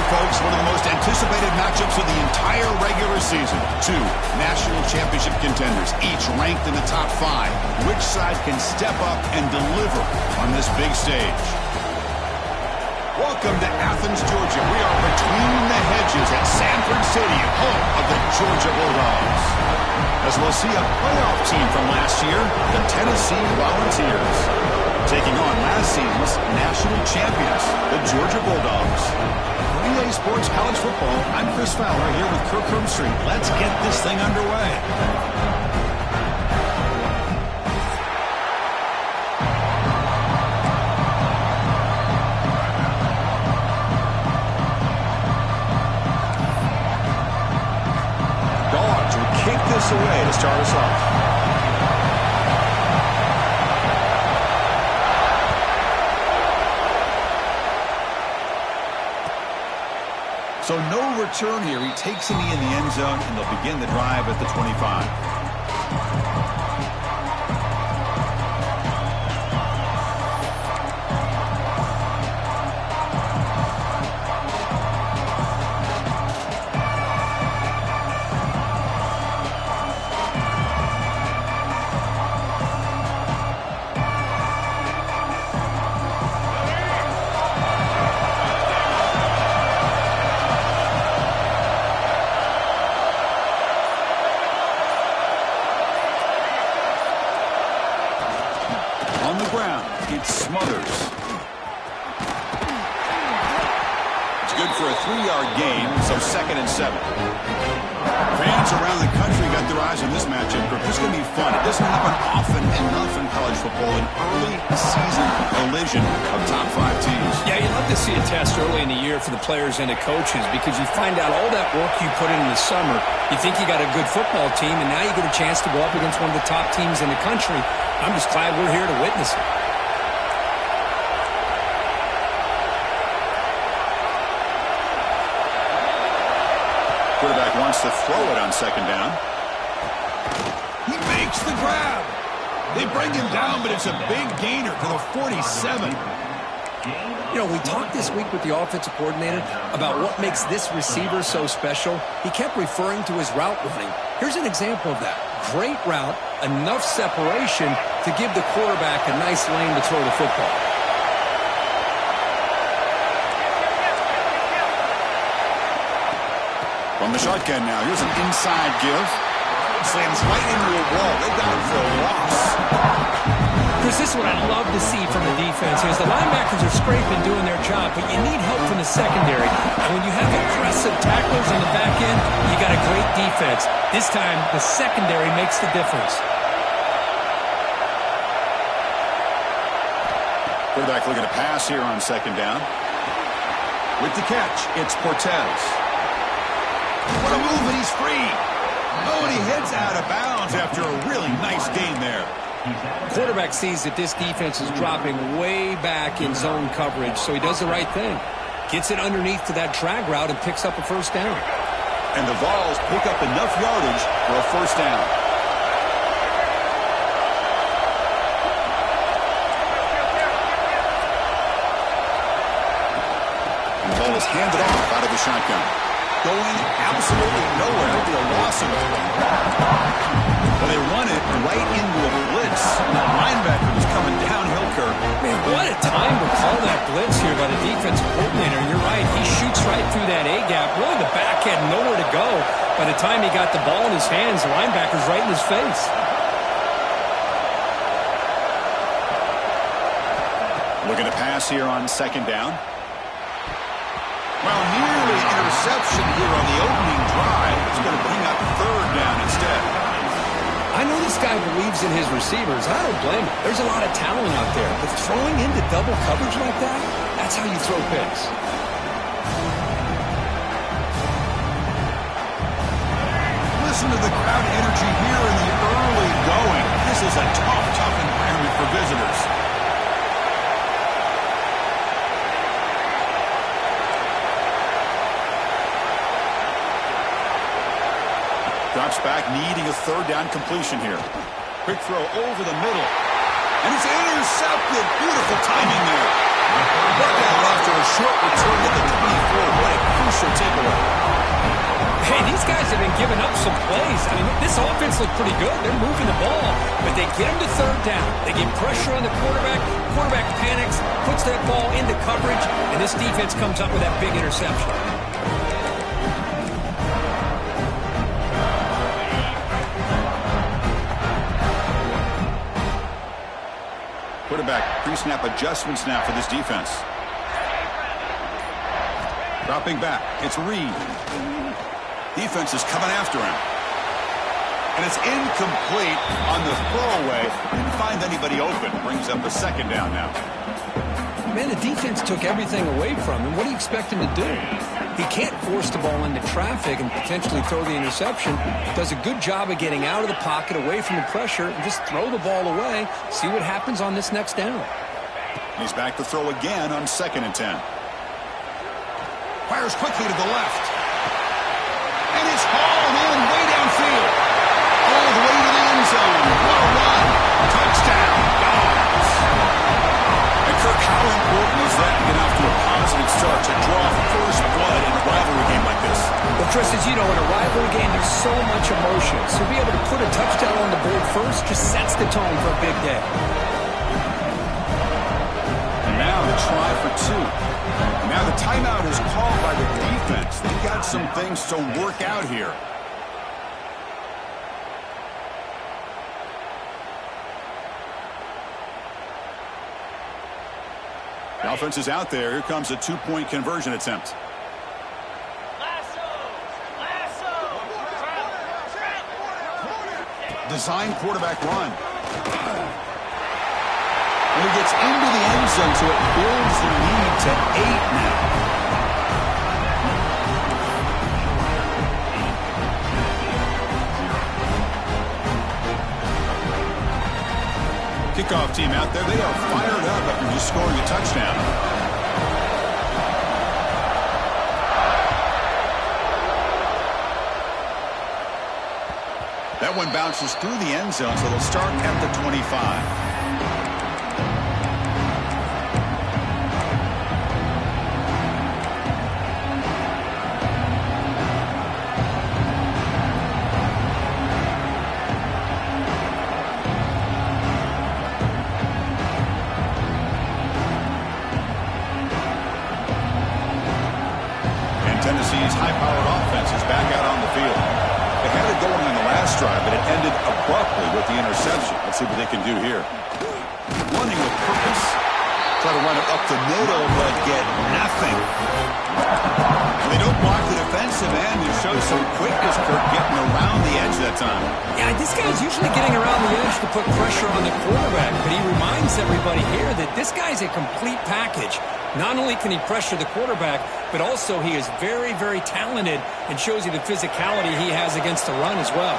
folks, one of the most anticipated matchups of the entire regular season. Two national championship contenders, each ranked in the top 5. Which side can step up and deliver on this big stage? Welcome to Athens, Georgia. We are between the hedges at Sanford Stadium, home of the Georgia Bulldogs. As we'll see a playoff team from last year, the Tennessee Volunteers, taking on last season's national champions, the Georgia Bulldogs. 3A Sports College Football, I'm Chris Fowler here with Kirk Herbstreit. Let's get this thing underway. Dogs will kick this away to start us off. So no return here. He takes a knee in the end zone, and they'll begin the drive at the 25. Smothers. It's good for a 3-yard gain, so 2nd and 7. Fans around the country got their eyes on this matchup. This is going to be fun. It doesn't happen often enough in college football, an early season collision of top 5 teams. Yeah, you'd love to see a test early in the year for the players and the coaches because you find out all that work you put in the summer. You think you got a good football team, and now you get a chance to go up against one of the top teams in the country. I'm just glad we're here to witness it. Quarterback wants to throw it on 2nd down. He makes the grab. They bring him down, but it's a big gainer to the 47. You know, we talked this week with the offensive coordinator about what makes this receiver so special. He kept referring to his route running. Here's an example of that. Great route, enough separation to give the quarterback a nice lane to throw the football. From the shotgun now, here's an inside give. Slams right into a wall. They got him for a loss. Chris, this is what I love to see from the defense. Is the linebackers are scraping, doing their job, but you need help from the secondary. And when you have aggressive tacklers on the back end, you got a great defense. This time, the secondary makes the difference. Quarterback looking to pass here on 2nd down. With the catch, it's Cortez. What a move, and he's free. Oh, and he heads out of bounds after a really nice gain there. Quarterback sees that this defense is dropping way back in zone coverage, so he does the right thing. Gets it underneath to that drag route and picks up a 1st down. And the Vols pick up enough yardage for a 1st down. And the ball is handed off out of the shotgun. Going absolutely nowhere. It'll be a loss of it. Well, they run it right into a blitz. The linebacker was coming downhill, Kirk. Man, what a time to call that blitz here by the defensive coordinator. You're right. He shoots right through that A-gap. Really, the back had nowhere to go. By the time he got the ball in his hands, the linebacker's right in his face. Looking to pass here on 2nd down. Well, nearly interception here on the opening drive. It's going to bring up 3rd down instead. I know this guy believes in his receivers. I don't blame him. There's a lot of talent out there. But throwing into double coverage like that, that's how you throw picks. Listen to the crowd energy here in the early going. This is a tough environment for visitors. Drops back, needing a 3rd down completion here. Quick throw over the middle. And it's intercepted. Beautiful timing there. Brought down after a short return to the 24. What a giving up some plays. I mean, this offense looked pretty good. They're moving the ball, but they get him to third down. They get pressure on the quarterback. Quarterback panics, puts that ball into coverage, and this defense comes up with that big interception. Quarterback pre-snap adjustments now for this defense. Dropping back, it's Reed. Defense is coming after him. And it's incomplete on the throwaway. Didn't find anybody open. Brings up a second down now. Man, the defense took everything away from him. What do you expect him to do? He can't force the ball into traffic and potentially throw the interception. Does a good job of getting out of the pocket, away from the pressure, and just throw the ball away. See what happens on this next down. He's back to throw again on 2nd and 10. Fires quickly to the left. And it's hauled in way downfield. All the way to the end zone. What a run. Touchdown. Dogs. And Kirk, how important is that to get off to a positive start to draw first blood in a rivalry game like this? Well, Chris, as you know, in a rivalry game, there's so much emotion. So to be able to put a touchdown on the board first just sets the tone for a big day. And now the try for 2. Now the timeout is called by the defense. They've got some things to work out here. The offense is out there. Here comes a 2-point conversion attempt. Design quarterback run. And he gets into the end zone, so it builds the lead to 8 now. Kickoff team out there. They are fired up after just scoring a touchdown. That one bounces through the end zone, so they'll start at the 25. Tennessee's high-powered offense is back out on the field. They had it going on the last drive, but it ended abruptly with the interception. Let's see what they can do here. Running with purpose. Try to run it up the middle, but get nothing. And they don't block the defensive end. It shows some quickness, Kirk, getting around the edge that time. Yeah, this guy's usually getting around the edge to put pressure on the quarterback, but he reminds everybody here that this guy's a complete package. Not only can he pressure the quarterback, but also he is very, very talented and shows you the physicality he has against the run as well.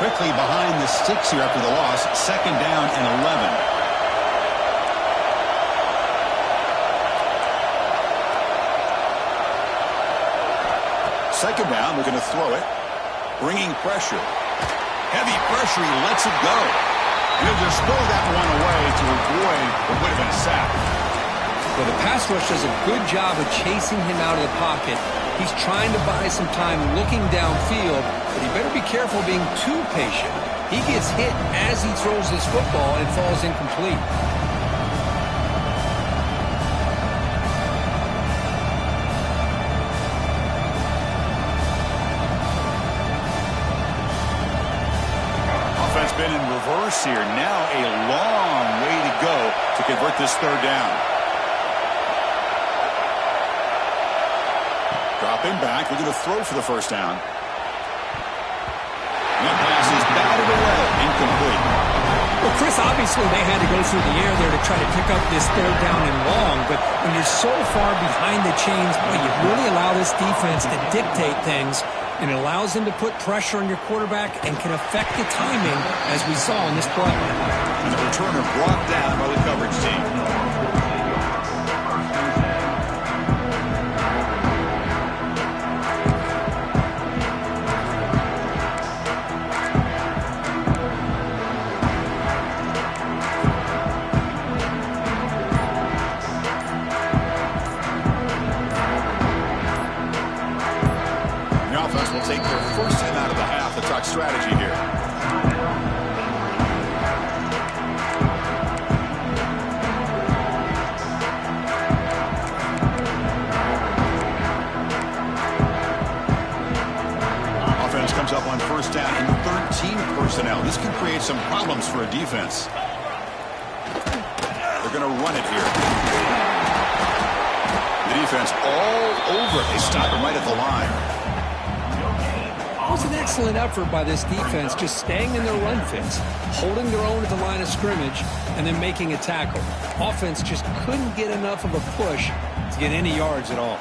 Quickly behind the sticks here after the loss. 2nd down and 11. Second down, we're going to throw it. Bringing pressure. Heavy pressure, he lets it go. And he'll just throw that one away to avoid what would have been a sack. Well, the pass rush does a good job of chasing him out of the pocket. He's trying to buy some time looking downfield, but he better be careful being too patient. He gets hit as he throws this football and falls incomplete. Offense been in reverse here. Now a long way to go to convert this 3rd down. Dropping back, looking to throw for the 1st down. And that pass is batted away, incomplete. Well, Chris, obviously they had to go through the air there to try to pick up this 3rd down and long, but when you're so far behind the chains, boy, you really allow this defense to dictate things, and it allows them to put pressure on your quarterback and can affect the timing, as we saw in this play. And the returner brought down by the coverage team. Take their first time out strategy here. Offense comes up on first down in 13 personnel. This can create some problems for a defense. They're going to run it here. The defense all over. They stop it right at the line. It was an excellent effort by this defense, just staying in their run fits, holding their own at the line of scrimmage, and then making a tackle. Offense just couldn't get enough of a push to get any yards at all.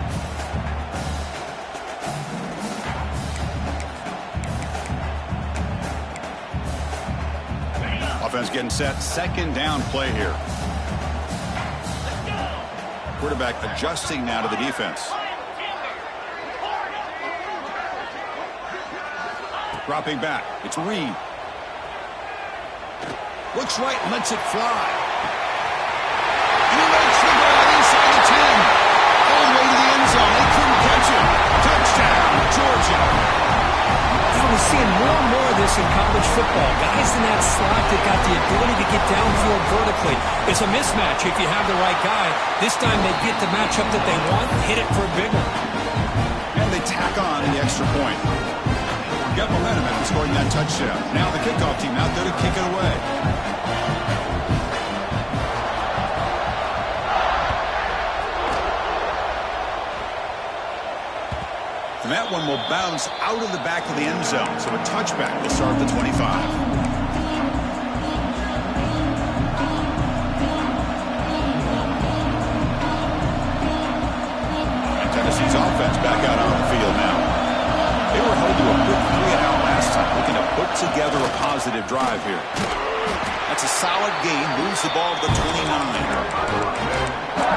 Offense getting set. Second down play here. Quarterback adjusting now to the defense. Dropping back. It's Reed. Looks right, lets it fly. He makes the grab inside the 10. All the way to the end zone. They couldn't catch him. Touchdown, Georgia. We're seeing more and more of this in college football. Guys in that slot that got the ability to get downfield vertically. It's a mismatch if you have the right guy. This time they get the matchup that they want, hit it for a big one. And they tack on the extra point. Got momentum after scoring that touchdown. Now the kickoff team out there to kick it away. And that one will bounce out of the back of the end zone. So a touchback will start the 25. And Tennessee's offense back out on the field now. They were held to a quick 3-and-out last time, looking to put together a positive drive here. That's a solid gain, moves the ball to the 29.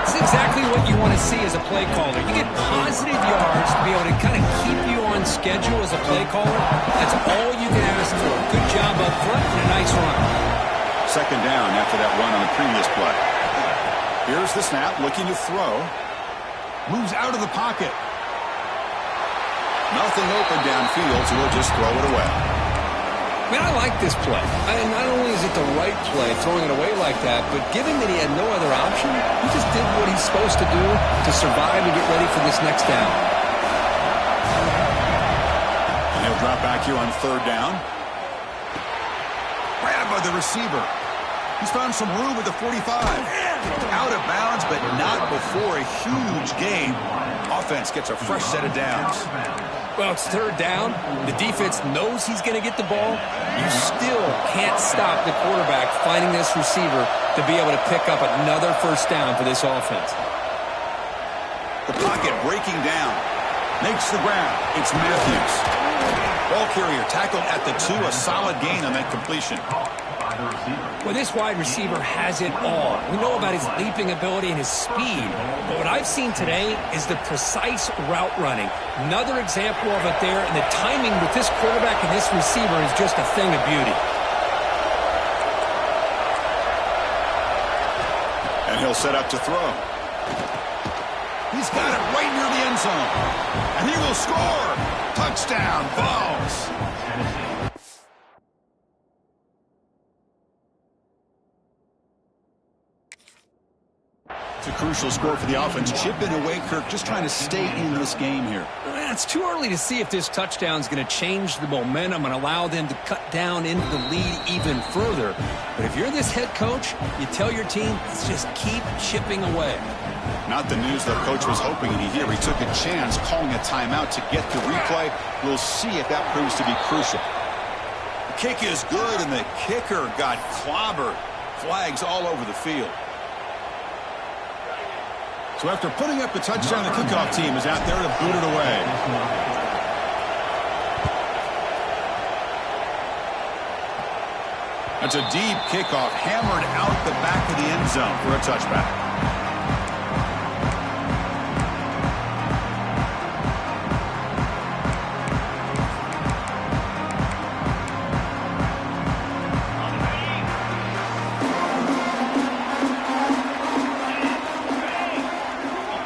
It's exactly what you want to see as a play caller. You get positive yards to be able to kind of keep you on schedule as a play caller. That's all you can ask for. Good job up front and a nice run. Second down after that run on the previous play. Here's the snap, looking to throw. Moves out of the pocket. Nothing open downfield, so he'll just throw it away. Man, I like this play. Not only is it the right play, throwing it away like that, but given that he had no other option, he just did what he's supposed to do to survive and get ready for this next down. And he'll drop back here on third down. Grabbed by the receiver. He's found some room at the 45. Out of bounds, but not before a huge gain. Offense gets a fresh set of downs. Well, it's third down. The defense knows he's going to get the ball. You still can't stop the quarterback finding this receiver to be able to pick up another first down for this offense. The pocket breaking down. Makes the grab. It's Matthews. Ball carrier tackled at the 2. A solid gain on that completion. Well, this wide receiver has it all. We know about his leaping ability and his speed. But what I've seen today is the precise route running. Another example of it there, and the timing with this quarterback and this receiver is just a thing of beauty. And he'll set up to throw. He's got it right near the end zone. And he will score. Touchdown, Vols. It's a crucial score for the offense. Chipping away, Kirk, just trying to stay in this game here. It's too early to see if this touchdown is going to change the momentum and allow them to cut down into the lead even further. But if you're this head coach, you tell your team, let's just keep chipping away. Not the news the coach was hoping to hear. He took a chance calling a timeout to get the replay. We'll see if that proves to be crucial. The kick is good, and the kicker got clobbered. Flags all over the field. So after putting up the touchdown, the kickoff team is out there to boot it away. That's a deep kickoff, hammered out the back of the end zone for a touchback.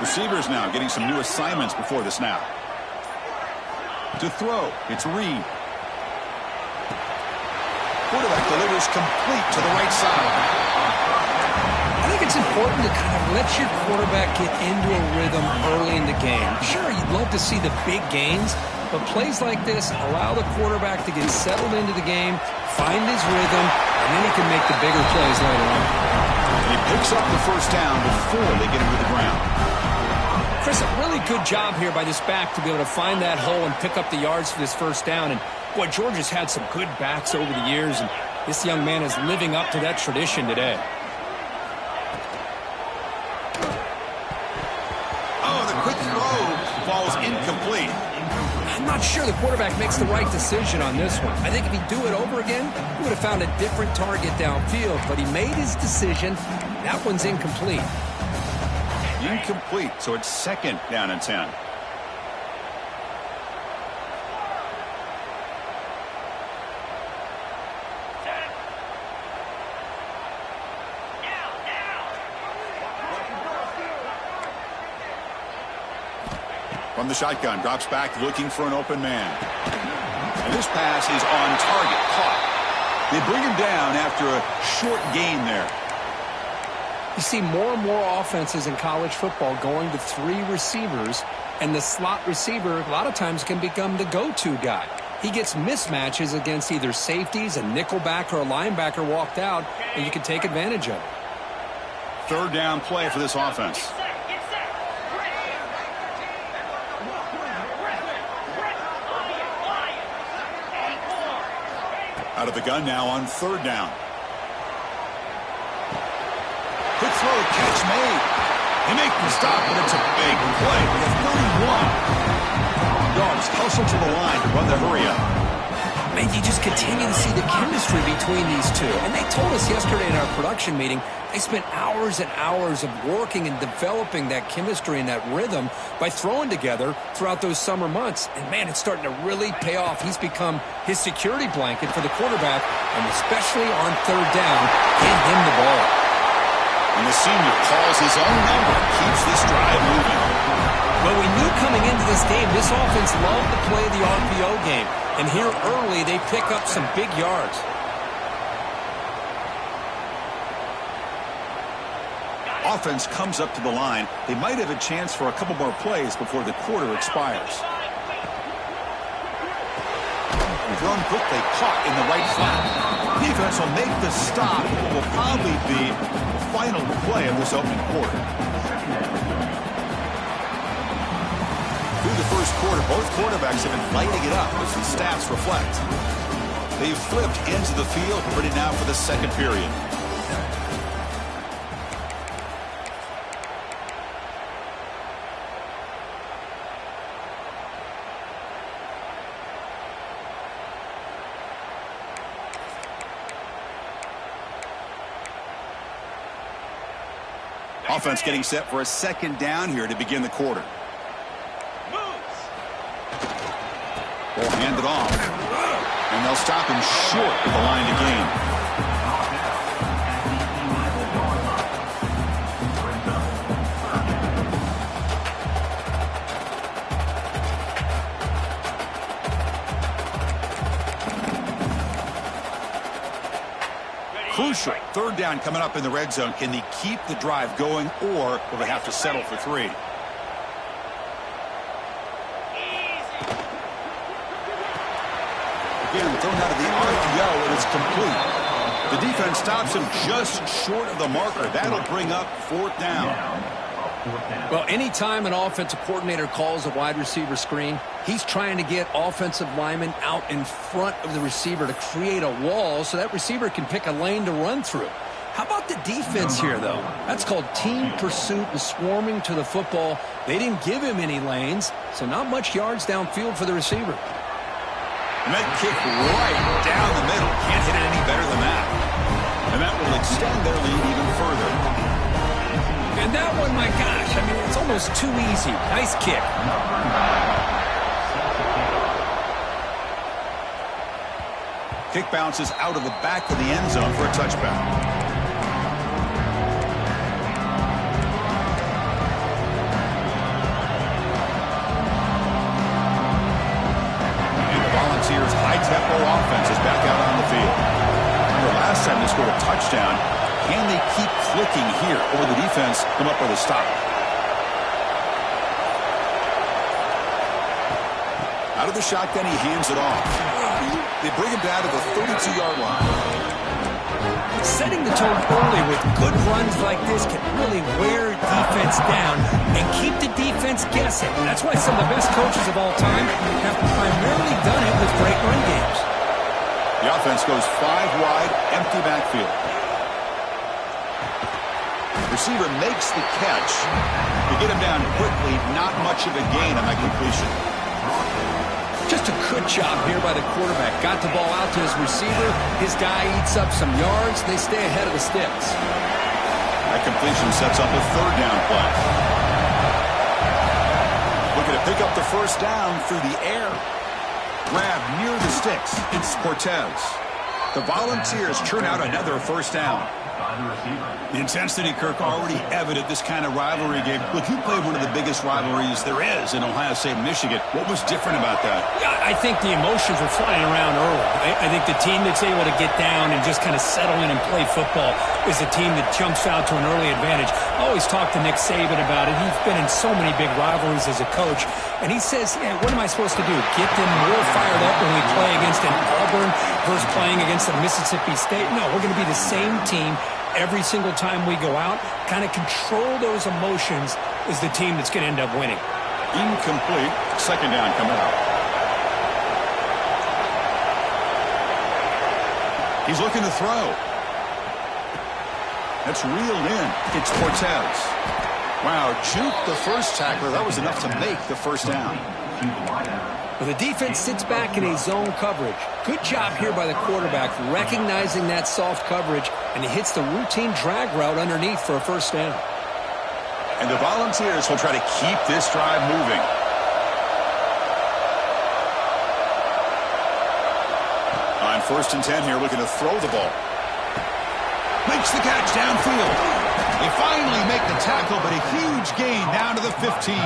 Receivers now getting some new assignments before the snap. To throw, it's Reed. quarterback delivers complete to the right side. I think it's important to kind of let your quarterback get into a rhythm early in the game. Sure, you'd love to see the big gains, but plays like this allow the quarterback to get settled into the game, find his rhythm, and then he can make the bigger plays later on. And he picks up the first down before they get him to the ground. Chris, a really good job here by this back to be able to find that hole and pick up the yards for this first down. And, boy, Georgia's had some good backs over the years, and this young man is living up to that tradition today. Oh, the quick throw falls incomplete. I'm not sure the quarterback makes the right decision on this one. I think if he'd do it over again, he would have found a different target downfield, but he made his decision. That one's incomplete. Incomplete, so it's second down and 10. From the shotgun, drops back looking for an open man. And this pass is on target, caught. They bring him down after a short gain there. You see more and more offenses in college football going to 3 receivers, and the slot receiver a lot of times can become the go-to guy. He gets mismatches against either safeties, a nickelback, or a linebacker walked out, and you can take advantage of it. Third down play for this offense. Out of the gun now on third down. Quick throw, catch made. They make the stop, but it's a big play. We have 31 yards. Hustle to the line to run the hurry up. Man, you just continue to see the chemistry between these two. And they told us yesterday in our production meeting, they spent hours and hours of working and developing that chemistry and that rhythm by throwing together throughout those summer months. And, man, it's starting to really pay off. He's become his security blanket for the quarterback, and especially on third down, get him the ball. And the senior calls his own number and keeps this drive moving. Well, we knew coming into this game, this offense loved to play the RPO game. And here early, they pick up some big yards. Offense comes up to the line. They might have a chance for a couple more plays before the quarter expires. Thrown quickly, caught in the right flat. Defense will make the stop. It will probably be the final play of this opening quarter. Through the first quarter, both quarterbacks have been lighting it up, as the stats reflect. They've flipped into the field, ready now for the second period. Offense getting set for a second down here to begin the quarter. Will hand it off. And they'll stop him short of the line to gain. Crucial. Third down coming up in the red zone. Can they keep the drive going, or will they have to settle for 3? Again, thrown out of the RPO, and it's complete. The defense stops him just short of the marker. That'll bring up fourth down. Well, anytime an offensive coordinator calls a wide receiver screen, he's trying to get offensive linemen out in front of the receiver to create a wall so that receiver can pick a lane to run through. How about the defense here, though? That's called team pursuit and swarming to the football. They didn't give him any lanes, so not much yards downfield for the receiver. And that kick right down the middle. Can't hit it any better than that. And that will extend their lead even further. And that one, my gosh, I mean, it's almost too easy. Nice kick. Kick bounces out of the back of the end zone for a touchback. High-tempo offense is back out on the field. last time they scored a touchdown. Can they keep clicking here, or the defense come up with a stop? Out of the shotgun, he hands it off. They bring him down to the 32-yard line. Setting the tone early with good runs like this can really wear defense down and keep the defense guessing. That's why some of the best coaches of all time have primarily done it with great run games. The offense goes 5 wide, empty backfield. Receiver makes the catch. To get him down quickly, not much of a gain on that completion. Just a good job here by the quarterback. Got the ball out to his receiver. His guy eats up some yards. They stay ahead of the sticks. That completion sets up a 3rd down play. Looking to pick up the 1st down through the air. Grab near the sticks. It's Cortez. The Volunteers churn out another 1st down. The intensity, Kirk, already evident this kind of rivalry game. Look, you played one of the biggest rivalries there is in Ohio State and Michigan. What was different about that? Yeah, I think the emotions were flying around early. I think the team that's able to get down and just kind of settle in and play football is a team that jumps out to an early advantage. I always talk to Nick Saban about it. He's been in so many big rivalries as a coach. And he says, yeah, what am I supposed to do? Get them more fired up when we play against an Auburn versus playing against a Mississippi State? No, we're going to be the same team every single time we go out. Kind of control those emotions is the team that's going to end up winning. Incomplete. 2nd down coming up. He's looking to throw. That's reeled in. It's Cortez. Wow, juke the first tackler. That was enough to make the 1st down. Well, the defense sits back in a zone coverage. Good job here by the quarterback recognizing that soft coverage, and he hits the routine drag route underneath for a 1st down. And the Volunteers will try to keep this drive moving. On 1st and 10 here, looking to throw the ball. Makes the catch downfield. They finally make the tackle, but a huge gain down to the 15.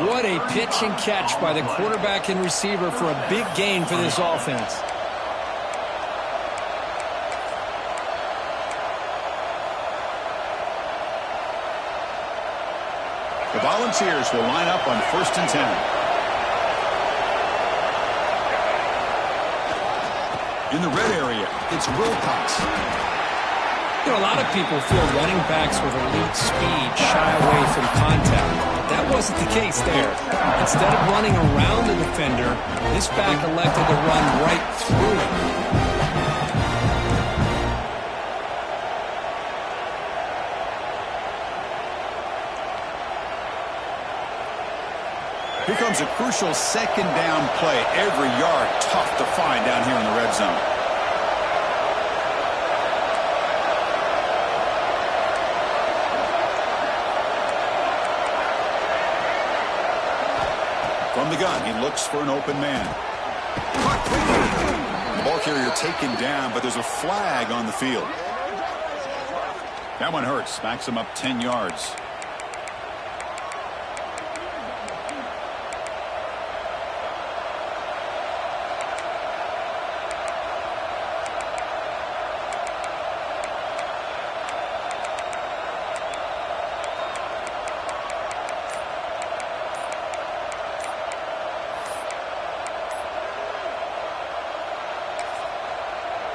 What a pitch and catch by the quarterback and receiver for a big gain for this offense. The Volunteers will line up on 1st and 10. In the red area, it's Wilcox. You know, a lot of people feel running backs with elite speed shy away from contact. That wasn't the case there. Instead of running around the defender, this back elected to run right through him. Here comes a crucial 2nd down play. Every yard tough to find down here in the red zone. From the gun, he looks for an open man. The ball carrier taken down, but there's a flag on the field. That one hurts. Backs him up 10 yards.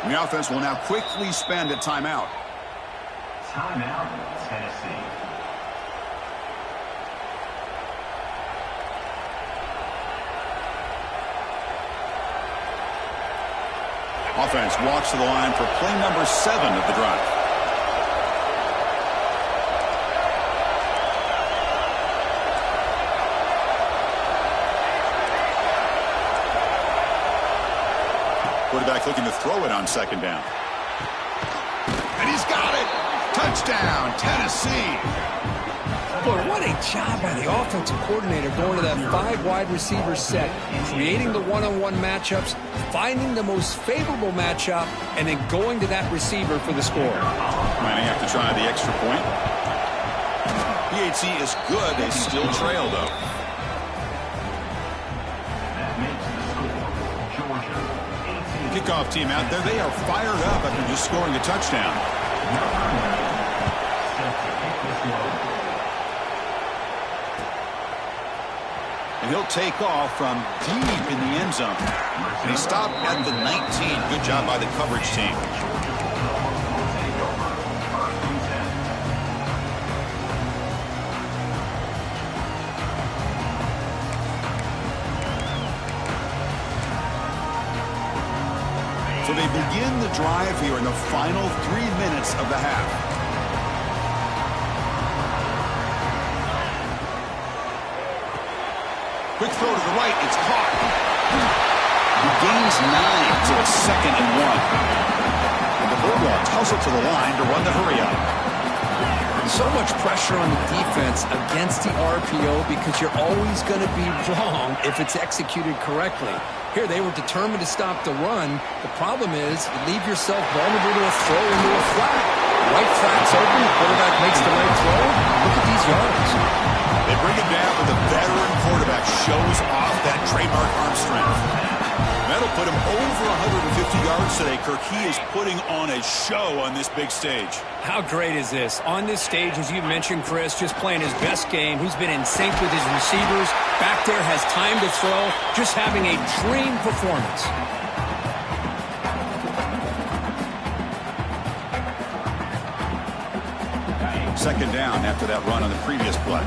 The offense will now quickly spend a timeout. Timeout, Tennessee. Offense walks to the line for play number 7 of the drive. Quarterback looking to throw it on 2nd down. And he's got it! Touchdown, Tennessee! Boy, what a job by the offensive coordinator going to that 5 wide receiver set, creating the one-on-one matchups, finding the most favorable matchup, and then going to that receiver for the score. Might have to try the extra point. PAT is good. They still trail, though. That makes the score Georgia 18. Kickoff team out there, they are fired up after just scoring a touchdown. And he'll take off from deep in the end zone. And he stopped at the 19. Good job by the coverage team. So they begin the drive here in the final 3 minutes of the half. Quick throw to the right. It's caught. He gains 9, so it's 2nd and 1. And the Bulldogs hustle to the line to run the hurry up. So much pressure on the defense against the RPO because you're always going to be wrong if it's executed correctly. Here, they were determined to stop the run. The problem is you leave yourself vulnerable to a throw into a flat. Right flat's open. The quarterback makes the right throw. Look at these yards. They bring it down, but the veteran quarterback shows off that trademark arm strength. That'll put him over 150 yards today. Kirk, he is putting on a show on this big stage. How great is this? On this stage, as you mentioned, Chris, just playing his best game. He's been in sync with his receivers. Back there, has time to throw. Just having a dream performance. Second down after that run on the previous play.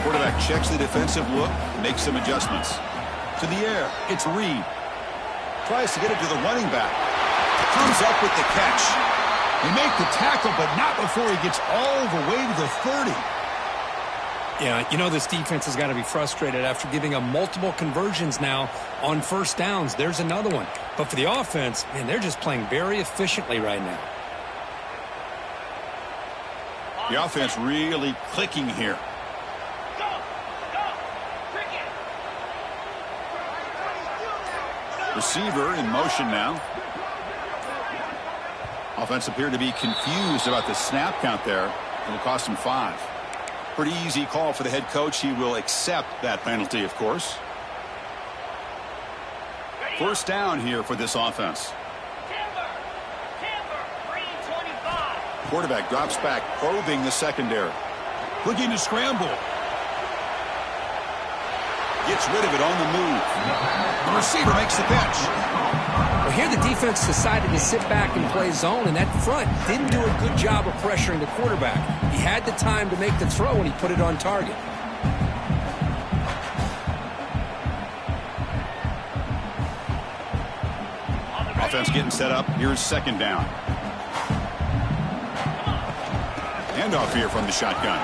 Quarterback checks the defensive look, makes some adjustments. To the air, it's Reed. Tries to get it to the running back. Comes up with the catch. They make the tackle, but not before he gets all the way to the 30. Yeah, you know this defense has got to be frustrated after giving them multiple conversions now on first downs. There's another one. But for the offense, man, they're just playing very efficiently right now. The offense really clicking here. Receiver in motion now. Offense appeared to be confused about the snap count there. It'll cost him 5. Pretty easy call for the head coach. He will accept that penalty, of course. First down here for this offense. Quarterback drops back, probing the secondary. Looking to scramble. Gets rid of it on the move. The receiver makes the catch. Well, here the defense decided to sit back and play zone, and that front didn't do a good job of pressuring the quarterback. He had the time to make the throw, and he put it on target. Offense getting set up. Here's second down. Handoff here from the shotgun.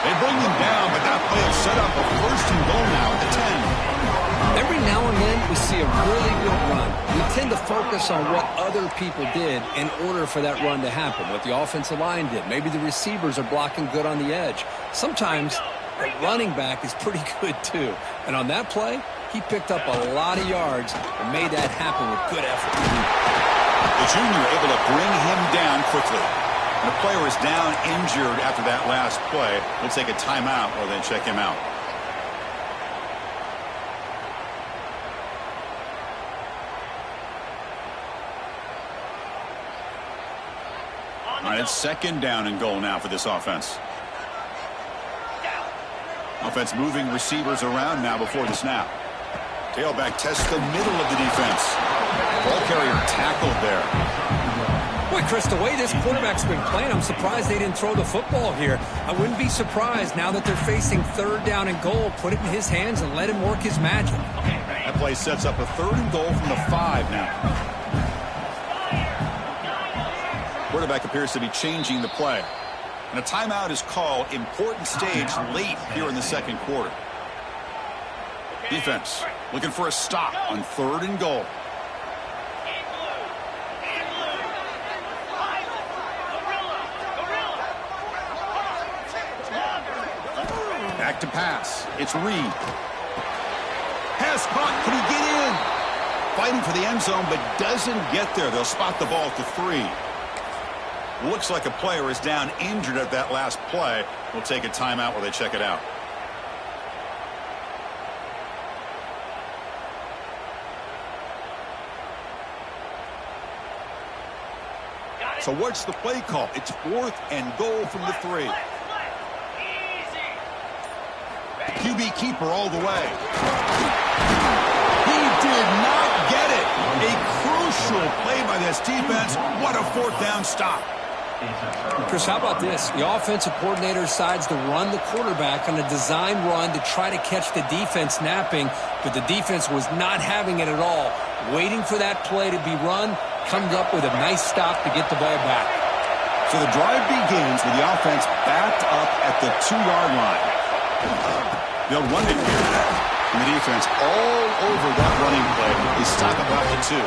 They bring him down, but that play will set up a 1st and goal now at the 10. Every now and then we see a really good run. We tend to focus on what other people did in order for that run to happen, what the offensive line did. Maybe the receivers are blocking good on the edge. Sometimes the running back is pretty good too. And on that play, he picked up a lot of yards and made that happen with good effort. The junior able to bring him down quickly. And the player is down injured after that last play. We'll take a timeout or then check him out. All right, it's second down and goal now for this offense. Offense moving receivers around now before the snap. Tailback tests the middle of the defense. Ball carrier tackled there. Boy, Chris, the way this quarterback's been playing, I'm surprised they didn't throw the football here. I wouldn't be surprised now that they're facing third down and goal. Put it in his hands and let him work his magic. That play sets up a 3rd and goal from the 5 now. Quarterback appears to be changing the play. And a timeout is called. Important stage late here in the second quarter. Defense looking for a stop on 3rd and goal. Back to pass. It's Reed. Pass caught. Can he get in? Fighting for the end zone, but doesn't get there. They'll spot the ball to 3. Looks like a player is down injured at that last play. We'll take a timeout while they check it out. So what's the play call? It's 4th and goal from the 3. QB keeper all the way. He did not get it. A crucial play by this defense. What a 4th down stop. Chris, how about this? The offensive coordinator decides to run the quarterback on a design run to try to catch the defense napping, but the defense was not having it at all. Waiting for that play to be run, comes up with a nice stop to get the ball back. So the drive begins with the offense backed up at the 2-yard line. They'll run it here. And the defense all over that running play. They stop about the 2.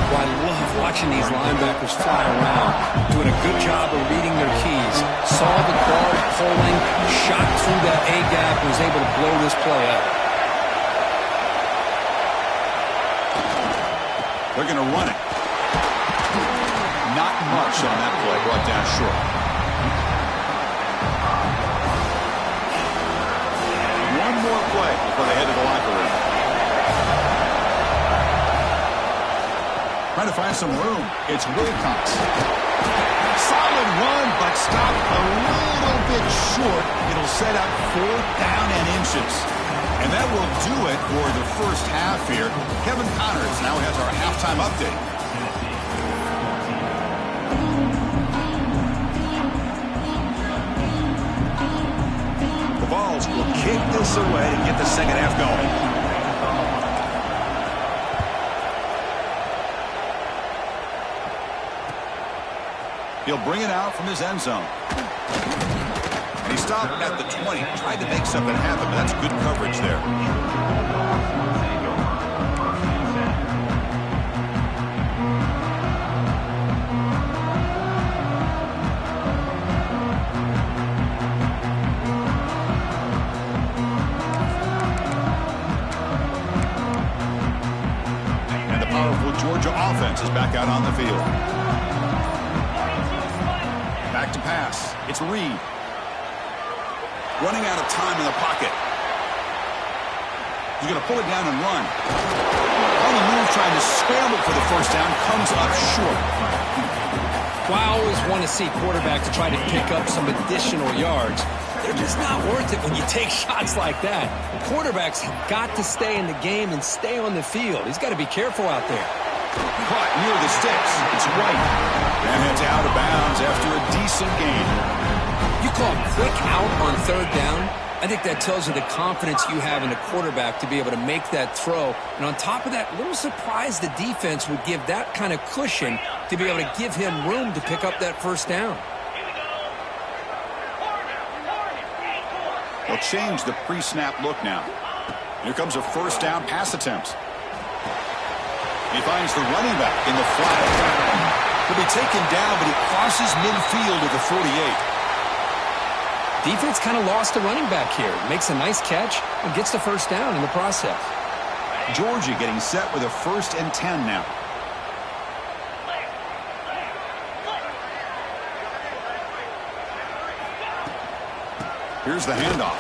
Well, I love watching these linebackers fly around, doing a good job of reading their keys. Saw the guard pulling, shot through that A-gap, and was able to blow this play up. They're going to run it. Not much on that play, brought down short. One more play before they head to the locker room. Trying to find some room. It's Wilcox. Solid run, but stopped a little bit short. It'll set up 4th down and inches. And that will do it for the first half here. Kevin Connors now has our halftime update. The Vols will kick this away to get the second half going. He'll bring it out from his end zone. And he stopped at the 20. Tried to make something happen, but that's good coverage there. And the powerful Georgia offense is back out on the field. Back to pass. It's Reed. Running out of time in the pocket. He's going to pull it down and run. On the move, trying to scramble for the first down. Comes up short. Well, I always want to see quarterbacks try to pick up some additional yards. They're just not worth it when you take shots like that. Quarterbacks have got to stay in the game and stay on the field. He's got to be careful out there. Caught near the sticks. It's White. And it's out of bounds after a decent gain. You call quick out on 3rd down. I think that tells you the confidence you have in a quarterback to be able to make that throw. And on top of that, a little surprised the defense would give that kind of cushion to be able to give him room to pick up that first down. They'll change the pre-snap look now. Here comes a first down pass attempt. He finds the running back in the flat. He'll be taken down, but he crosses midfield at the 48. Defense kind of lost the running back here. Makes a nice catch and gets the first down in the process. Georgia getting set with a 1st and 10 now. Here's the handoff.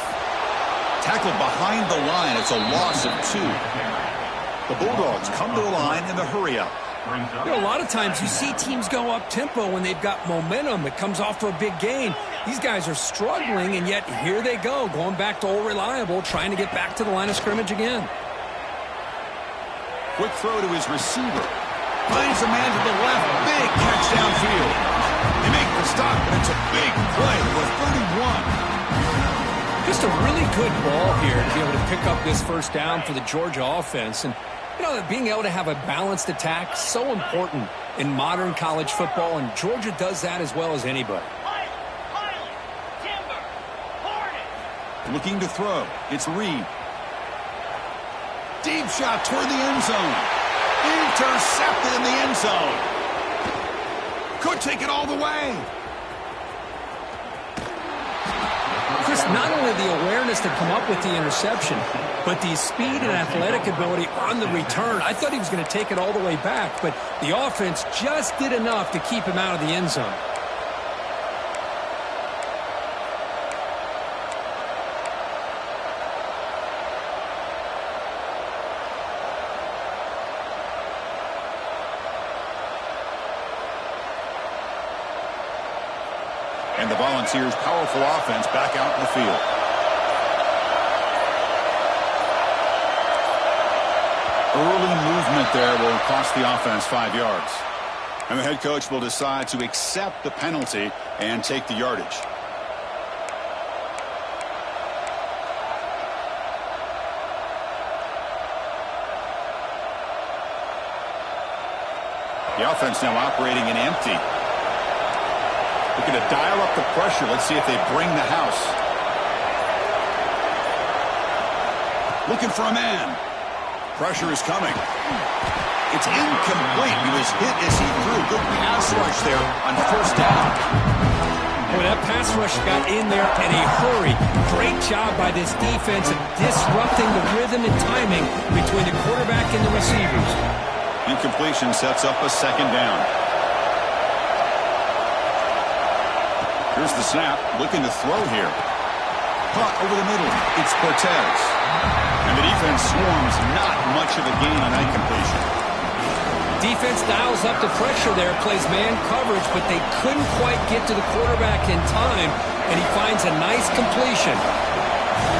Tackled behind the line. It's a loss of 2. The Bulldogs come to the line in the hurry-up. You know, a lot of times you see teams go up-tempo when they've got momentum that comes off to a big gain. These guys are struggling, and yet here they go, going back to old reliable, trying to get back to the line of scrimmage again. Quick throw to his receiver. Finds a man to the left. Big catch downfield. They make the stop, and it's a big play for 31. Just a really good ball here to be able to pick up this first down for the Georgia offense. And, you know, being able to have a balanced attack is so important in modern college football, and Georgia does that as well as anybody. Looking to throw. It's Reed. Deep shot toward the end zone. Intercepted in the end zone. Could take it all the way. Chris, not only the awareness to come up with the interception, but the speed and athletic ability on the return. I thought he was going to take it all the way back, but the offense just did enough to keep him out of the end zone. And the Volunteers' powerful offense back out in the field. Early movement there will cost the offense 5 yards. And the head coach will decide to accept the penalty and take the yardage. The offense now operating in empty. Looking to dial up the pressure. Let's see if they bring the house. Looking for a man. Pressure is coming. It's incomplete. He was hit as he threw. Good pass rush there on first down. Boy, that pass rush got in there in a hurry. Great job by this defense of disrupting the rhythm and timing between the quarterback and the receivers. Incompletion sets up a second down. Here's the snap. Looking to throw here. Caught over the middle. It's Cortez. And the defense swarms. Not much of a gain on that completion. Defense dials up the pressure there, plays man coverage, but they couldn't quite get to the quarterback in time, and he finds a nice completion.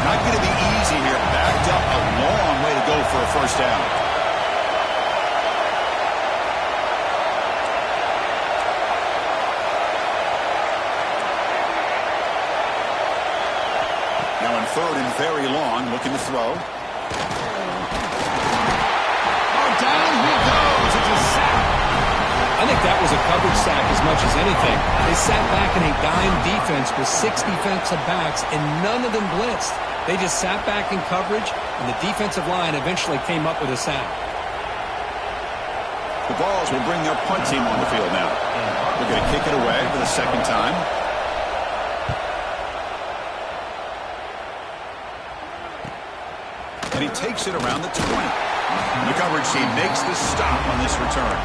Not going to be easy here. Backed up a long way to go for a first down. Now in third and very long, looking to throw. Oh, down he goes. It's a sack. I think that was a coverage sack as much as anything. They sat back in a dime defense with 6 defensive backs, and none of them blitzed. They just sat back in coverage, and the defensive line eventually came up with a sack. The Vols will bring their punt team on the field now. They're going to kick it away for the second time. And he takes it around the 20. And the coverage team makes the stop on this return.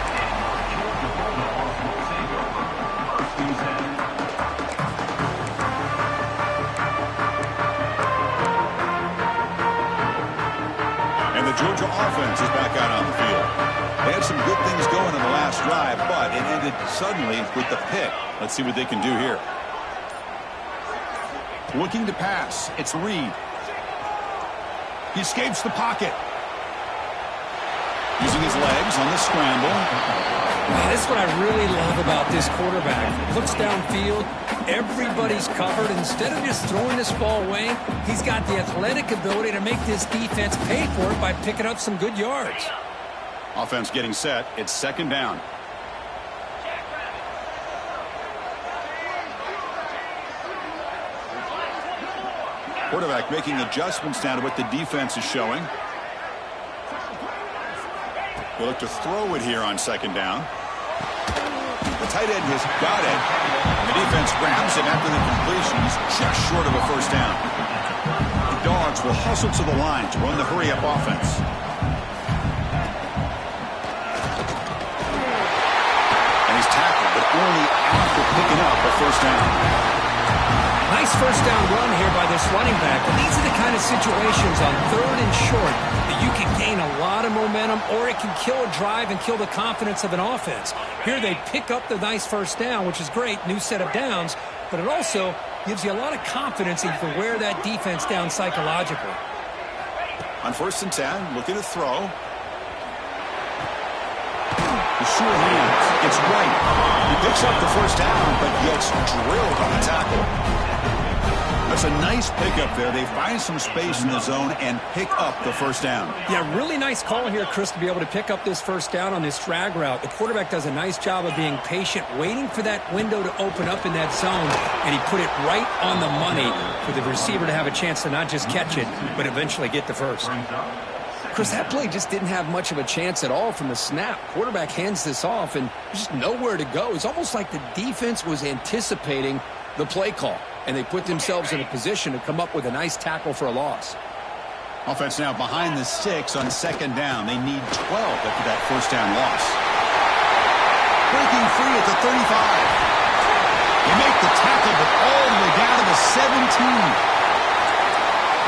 And the Georgia offense is back out on the field. They had some good things going in the last drive, but it ended suddenly with the pick. Let's see what they can do here. Looking to pass. It's Reed. He escapes the pocket. Using his legs on the scramble. Man, that's what I really love about this quarterback. Looks downfield. Everybody's covered. Instead of just throwing this ball away, he's got the athletic ability to make this defense pay for it by picking up some good yards. Offense getting set. It's second down. Quarterback making adjustments now to what the defense is showing. We'll look to throw it here on second down. The tight end has got it. The defense grabs him after the completion. He's just short of a first down. The Dogs will hustle to the line to run the hurry-up offense. And he's tackled, but only after picking up a first down. Nice first down run here by this running back. And these are the kind of situations on third and short that you can gain a lot of momentum, or it can kill a drive and kill the confidence of an offense. Here they pick up the nice first down, which is great, new set of downs, but it also gives you a lot of confidence in where that defense down psychologically. On first and 10, looking to throw. The sure hands. It's right. He picks up the first down, but gets drilled on the tackle. That's a nice pickup there. They find some space in the zone and pick up the first down. Yeah, really nice call here, Chris, to be able to pick up this first down on this drag route. The quarterback does a nice job of being patient, waiting for that window to open up in that zone, and he put it right on the money for the receiver to have a chance to not just catch it, but eventually get the first. Chris, that play just didn't have much of a chance at all from the snap. Quarterback hands this off, and there's just nowhere to go. It's almost like the defense was anticipating the play call, and they put themselves in a position to come up with a nice tackle for a loss. Offense now behind the 6 on second down. They need 12 after that first down loss. Breaking free at the 35. They make the tackle, but all the way down to the 17.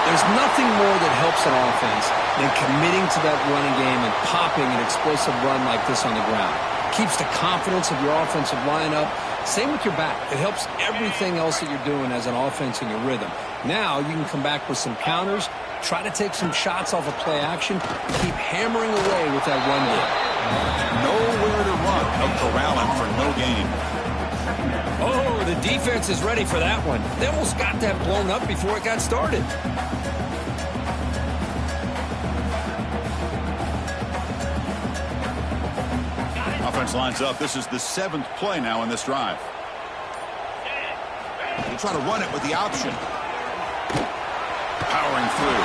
There's nothing more that helps an offense than committing to that running game and popping an explosive run like this on the ground. Keeps the confidence of your offensive lineup, Same with your back. It helps everything else that you're doing as an offense in your rhythm. Now you can come back with some counters, try to take some shots off of play action, and keep hammering away with that run game. Nowhere to run. No corralling for no gain. Oh, the defense is ready for that one. They almost got that blown up before it got started. Offense lines up. This is the 7th play now in this drive. They try to run it with the option. Powering through.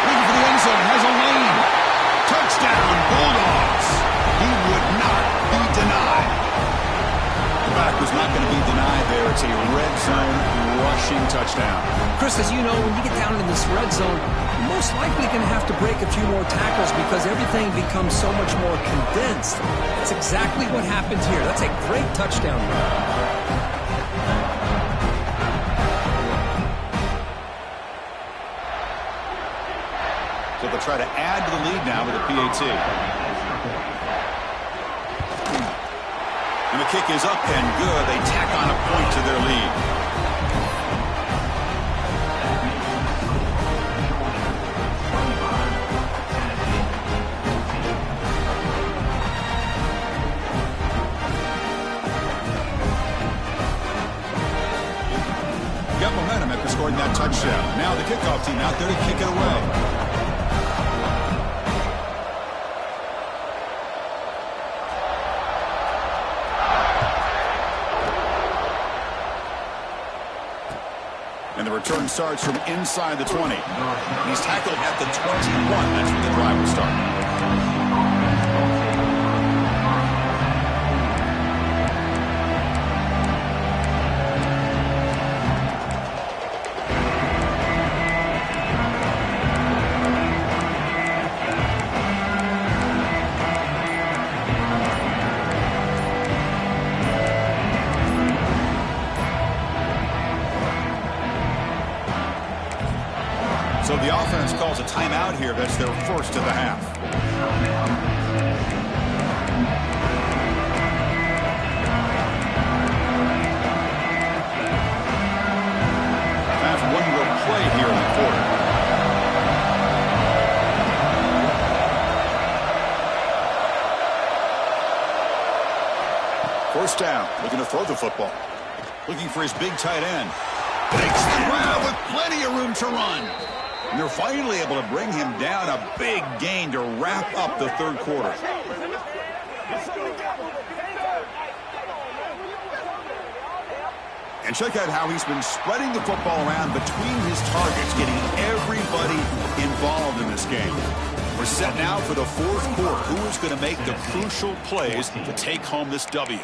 Looking for the end zone. Has a lane. Touchdown, Bulldogs. He would not be denied. The back was not going to be denied there. It's a red zone rushing touchdown. Chris, as you know, when you get down in this red zone, you're most likely going to have to break a few more tackles because everything becomes so much more condensed. That's exactly what happens here. That's a great touchdown run. So they'll try to add to the lead now with a PAT. And the kick is up and good. They tack on a point to their lead. Got momentum after scoring that touchdown. Now the kickoff team out there to kick it away. And the return starts from inside the 20. He's tackled at the 21. That's when the drive will start. So the offense calls a timeout here. That's their first of the half. Have one more play here in the quarter. First down, looking to throw the football. Looking for his big tight end. Breaks through with plenty of room to run. And they're finally able to bring him down. A big gain to wrap up the third quarter. And check out how he's been spreading the football around between his targets, getting everybody involved in this game. We're set now for the fourth quarter. Who is going to make the crucial plays to take home this W?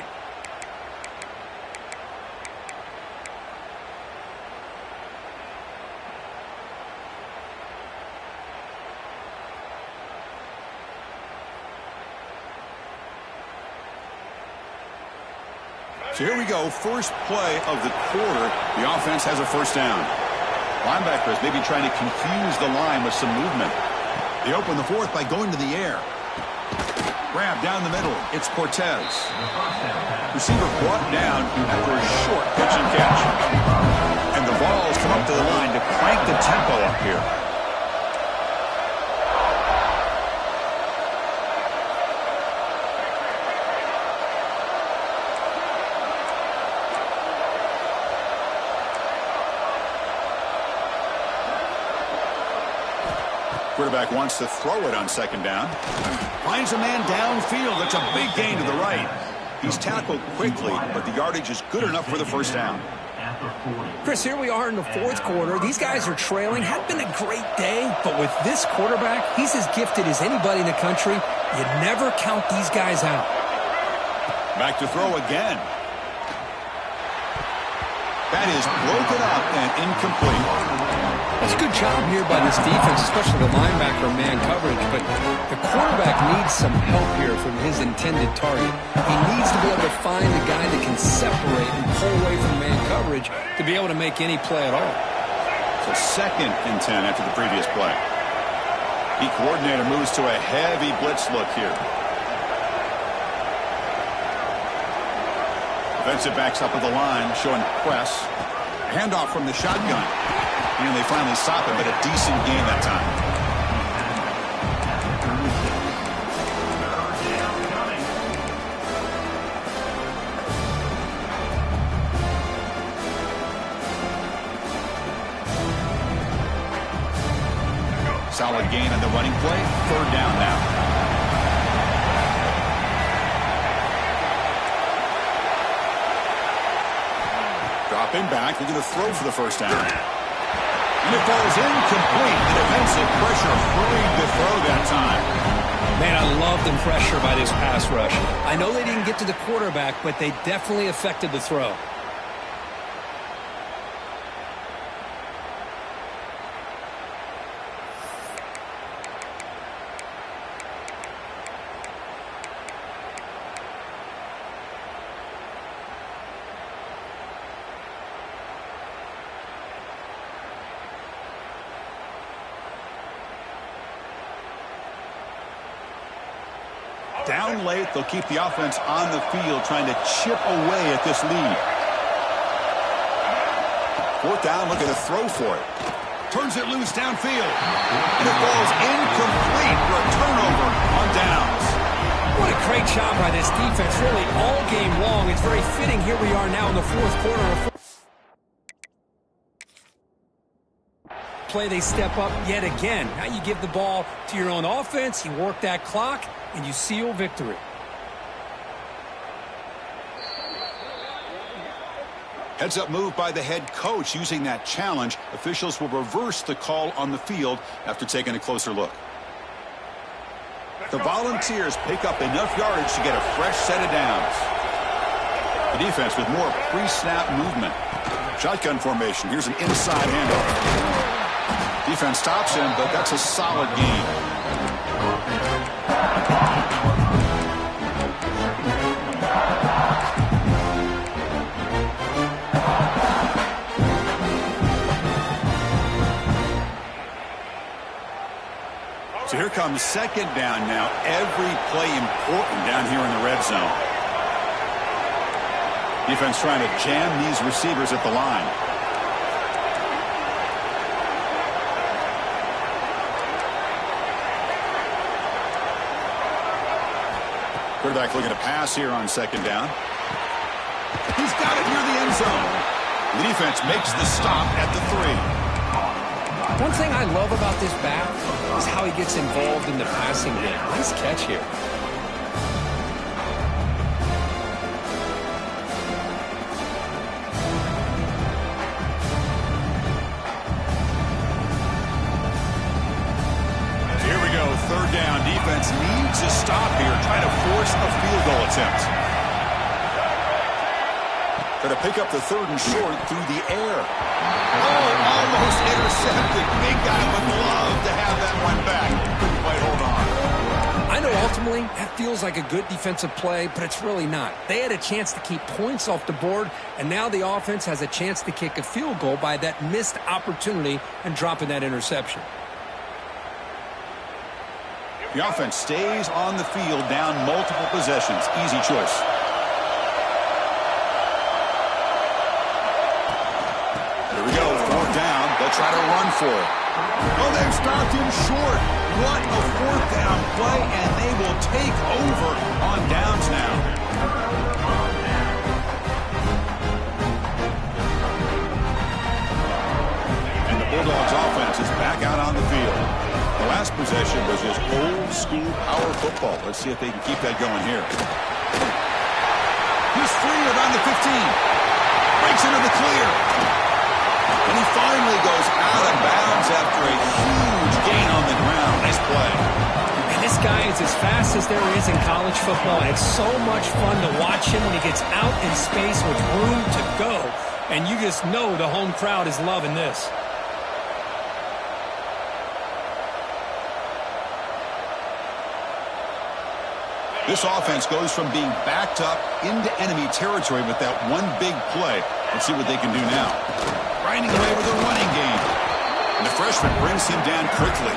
So here we go, first play of the quarter. The offense has a first down. Linebackers maybe trying to confuse the line with some movement. They open the fourth by going to the air. Grab down the middle. It's Cortez. Receiver brought down after a short pitch and catch. And the balls come up to the line to crank the tempo up here. Quarterback wants to throw it on second down. Finds a man downfield. That's a big gain to the right. He's tackled quickly, but the yardage is good enough for the first down. Chris, here we are in the fourth quarter. These guys are trailing. Had been a great day, but with this quarterback, he's as gifted as anybody in the country. You never count these guys out. Back to throw again. That is broken up and incomplete. That's a good job here by this defense, especially the linebacker man coverage, but the quarterback needs some help here from his intended target. He needs to be able to find a guy that can separate and pull away from man coverage to be able to make any play at all. So 2nd and 10 after the previous play. The coordinator moves to a heavy blitz look here. Defensive backs up at the line, showing press. Handoff from the shotgun. And they finally stop it, but a decent game that time. Solid gain on the running play. Third down now. Dropping back, looking to throw for the first down. And it falls incomplete. The defensive pressure hurried the throw that time. Man, I love the pressure by this pass rush. I know they didn't get to the quarterback, but they definitely affected the throw. Down late, they'll keep the offense on the field, trying to chip away at this lead. Fourth down, looking to throw for it. Turns it loose downfield. And it falls incomplete for a turnover on downs. What a great job by this defense, really all game long. It's very fitting. Here we are now in the fourth quarter. Play, they step up yet again. Now you give the ball to your own offense, you work that clock, and you seal victory. Heads up move by the head coach using that challenge. Officials will reverse the call on the field after taking a closer look. The Volunteers pick up enough yardage to get a fresh set of downs. The defense with more pre-snap movement. Shotgun formation. Here's an inside handoff. Defense stops him, but that's a solid gain. So here comes second down now. Every play important down here in the red zone. Defense trying to jam these receivers at the line. Quarterback looking to pass here on second down. He's got it near the end zone. The defense makes the stop at the 3. One thing I love about this back is how he gets involved in the passing game. Nice catch here. Third down. Defense needs a stop here, trying to force a field goal attempt. Trying to pick up the third and short through the air. Oh, almost intercepted. Big guy would love to have that one back. Couldn't quite hold on. I know ultimately that feels like a good defensive play, but it's really not. They had a chance to keep points off the board, and now the offense has a chance to kick a field goal by that missed opportunity and dropping that interception. The offense stays on the field, down multiple possessions. Easy choice. Here we go, fourth down. They'll try to run for it. Oh, they've stopped him short. What a fourth down play, and they will take over on downs now. And the Bulldogs offense is back out on the field. The last possession was just old-school power football. Let's see if they can keep that going here. He's free around the 15. Breaks into the clear. And he finally goes out of bounds after a huge gain on the ground. Nice play. And this guy is as fast as there is in college football. And it's so much fun to watch him when he gets out in space with room to go. And you just know the home crowd is loving this. This offense goes from being backed up into enemy territory with that one big play. Let's see what they can do now. Grinding away with a running game. And the fresh punishment brings him down quickly.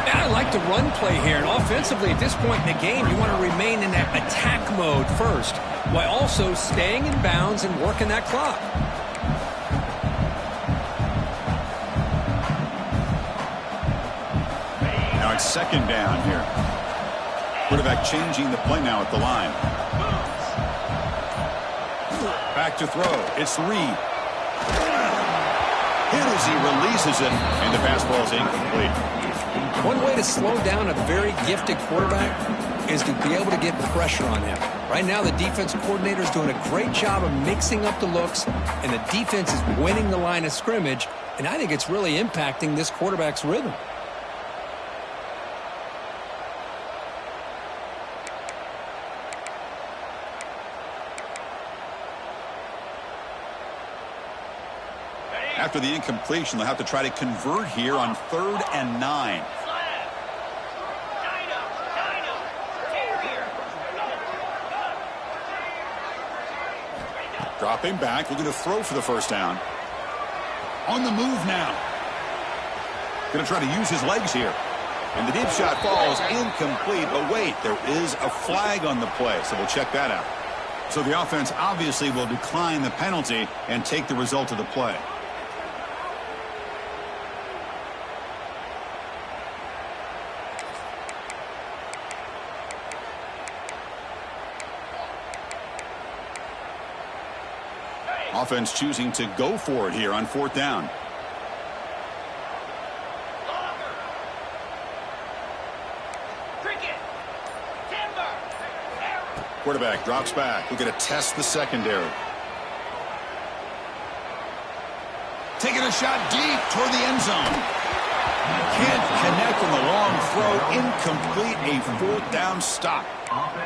Yeah, I like the run play here. And offensively, at this point in the game, you want to remain in that attack mode first, while also staying in bounds and working that clock. Now it's second down here. Quarterback changing the play now at the line. Back to throw. It's Reed. Hit as he releases it, and the fastball is incomplete. One way to slow down a very gifted quarterback is to be able to get pressure on him. Right now, the defense coordinator is doing a great job of mixing up the looks, and the defense is winning the line of scrimmage, and I think it's really impacting this quarterback's rhythm. After the incompletion, they'll have to try to convert here on 3rd and 9. Dropping back, looking to throw for the first down. On the move now. Going to try to use his legs here. And the deep shot falls incomplete. But wait, there is a flag on the play, so we'll check that out. So the offense obviously will decline the penalty and take the result of the play. Offense choosing to go for it here on 4th down. Quarterback drops back. We're going to test the secondary. Taking a shot deep toward the end zone. Can't connect on the long throw. Incomplete. A 4th down stop.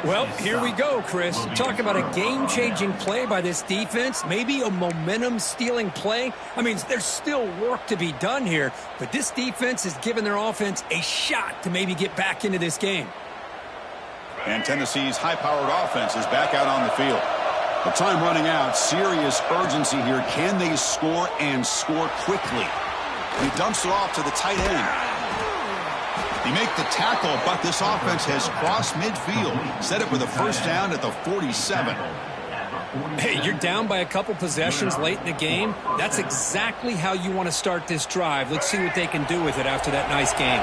Well, here we go, Chris. Talk about a game-changing play by this defense. Maybe a momentum-stealing play. I mean, there's still work to be done here, but this defense has given their offense a shot to maybe get back into this game. And Tennessee's high-powered offense is back out on the field. The time running out. Serious urgency here. Can they score and score quickly? He dumps it off to the tight end. They make the tackle, but this offense has crossed midfield. Set up with a first down at the 47. Hey, you're down by a couple possessions late in the game. That's exactly how you want to start this drive. Let's see what they can do with it after that nice game.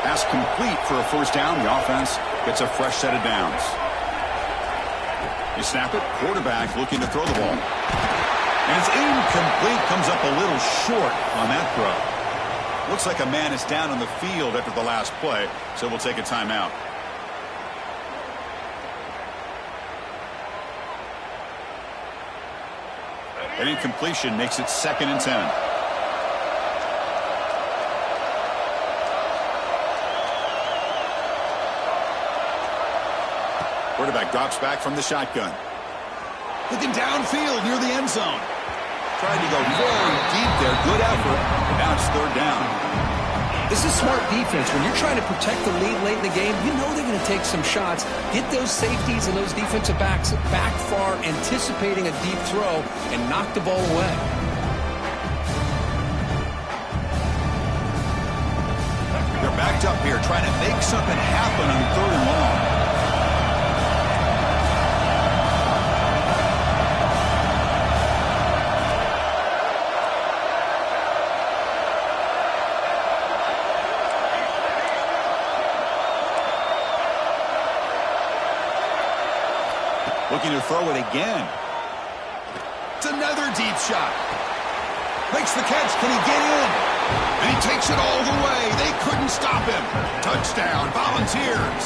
Pass complete for a first down. The offense gets a fresh set of downs. They snap it. Quarterback looking to throw the ball. And it's incomplete. Comes up a little short on that throw. Looks like a man is down on the field after the last play, so we'll take a timeout. An incompletion makes it 2nd and 10. Quarterback drops back from the shotgun. Looking downfield near the end zone. Tried to go very deep there. Good effort. Now it's 3rd down. This is smart defense. When you're trying to protect the lead late in the game, you know they're going to take some shots. Get those safeties and those defensive backs back far, anticipating a deep throw, and knock the ball away. They're backed up here, trying to make something happen on 3rd and long. Looking to throw it again. It's another deep shot. Makes the catch. Can he get in? And he takes it all the way. They couldn't stop him. Touchdown, Volunteers.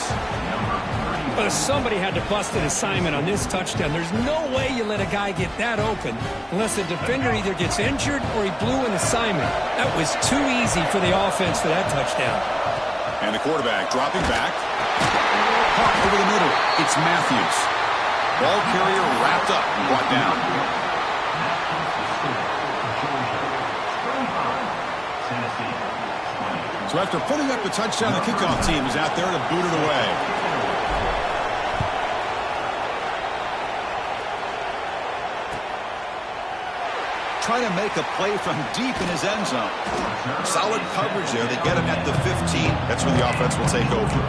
But somebody had to bust an assignment on this touchdown. There's no way you let a guy get that open unless the defender either gets injured or he blew an assignment. That was too easy for the offense for that touchdown. And the quarterback dropping back. Caught over the middle. It's Matthews. Ball carrier wrapped up and brought down. So after putting up the touchdown, the kickoff team is out there to boot it away. trying to make a play from deep in his end zone. Solid coverage there. They get him at the 15. That's where the offense will take over.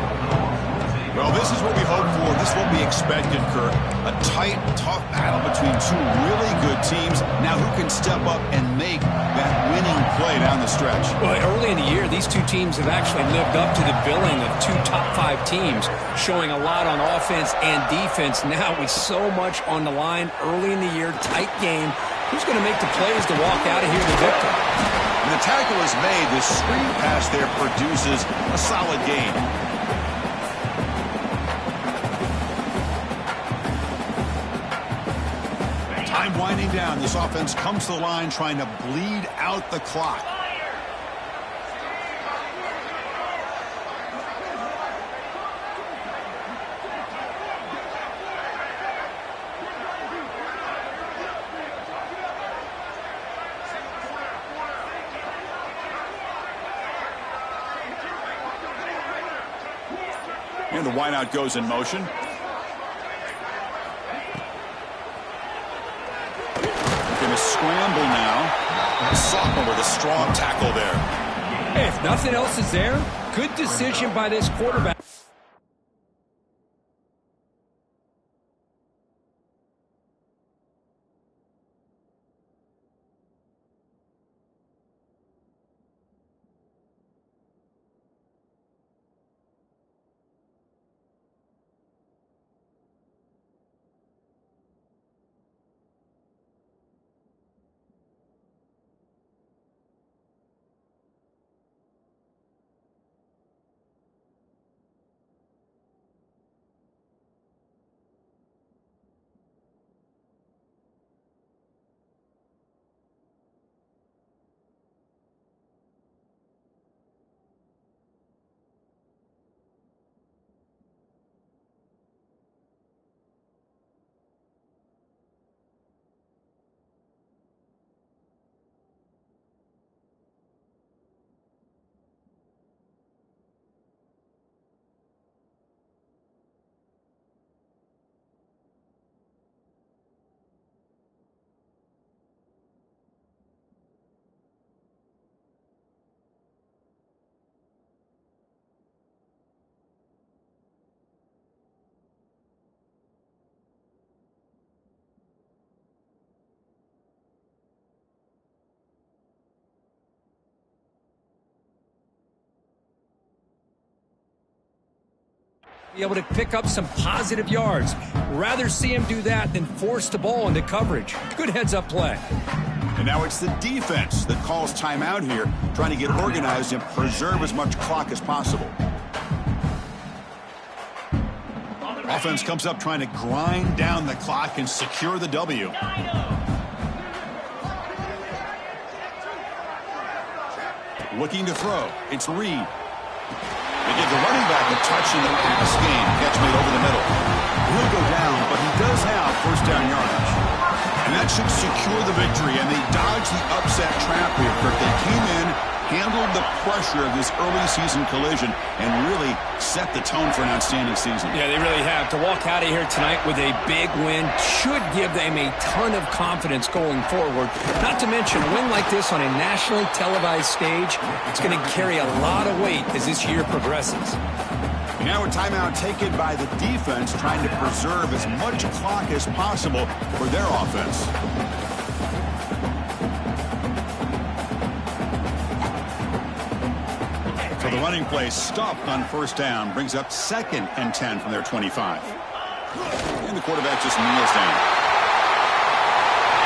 Well, this is what we hope for. This is what we expected, Kurt. A tight, tough battle between two really good teams. Now, who can step up and make that winning play down the stretch? Well, early in the year, these two teams have actually lived up to the billing of two top-5 teams, showing a lot on offense and defense. Now, with so much on the line early in the year, tight game, who's going to make the plays to walk out of here the victor? When the tackle is made, the screen pass there produces a solid gain. Time winding down. This offense comes to the line trying to bleed out the clock. And the wideout goes in motion. Scramble now. Sophomore with a strong tackle there. Hey, if nothing else is there, good decision by this quarterback. Be able to pick up some positive yards. Rather see him do that than force the ball into coverage. Good heads-up play. And now it's the defense that calls timeout here, trying to get organized and preserve as much clock as possible. Offense comes up trying to grind down the clock and secure the W. Looking to throw. It's Reed. They give the running back a touch in the pass game. Catch made over the middle. He'll go down, but he does have first down yardage. And that should secure the victory, and they dodged the upset trap here, Kirk. They came in, handled the pressure of this early season collision, and really set the tone for an outstanding season. Yeah, they really have. To walk out of here tonight with a big win should give them a ton of confidence going forward. Not to mention, a win like this on a nationally televised stage, it's going to carry a lot of weight as this year progresses. Now a timeout taken by the defense, trying to preserve as much clock as possible for their offense. So the running play stopped on first down, brings up 2nd and 10 from their 25. And the quarterback just kneels down.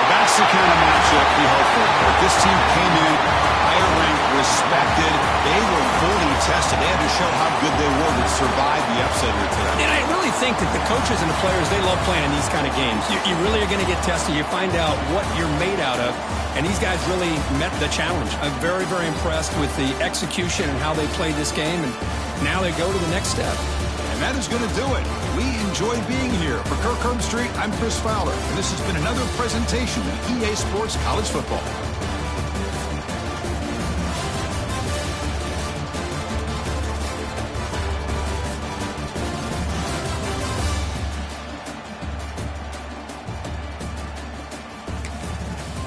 Well, that's the kind of matchup we hope for. This team came in higher ranked, respected. They were fully tested. They had to show how good they were to survive the upset here today. And I really think that the coaches and the players, they love playing these kind of games. You really are going to get tested. You find out what you're made out of. And these guys really met the challenge. I'm very, very impressed with the execution and how they played this game. And now they go to the next step. And that is going to do it. We enjoy being here. For Kirk Herbstreit, I'm Chris Fowler. And this has been another presentation of EA Sports College Football.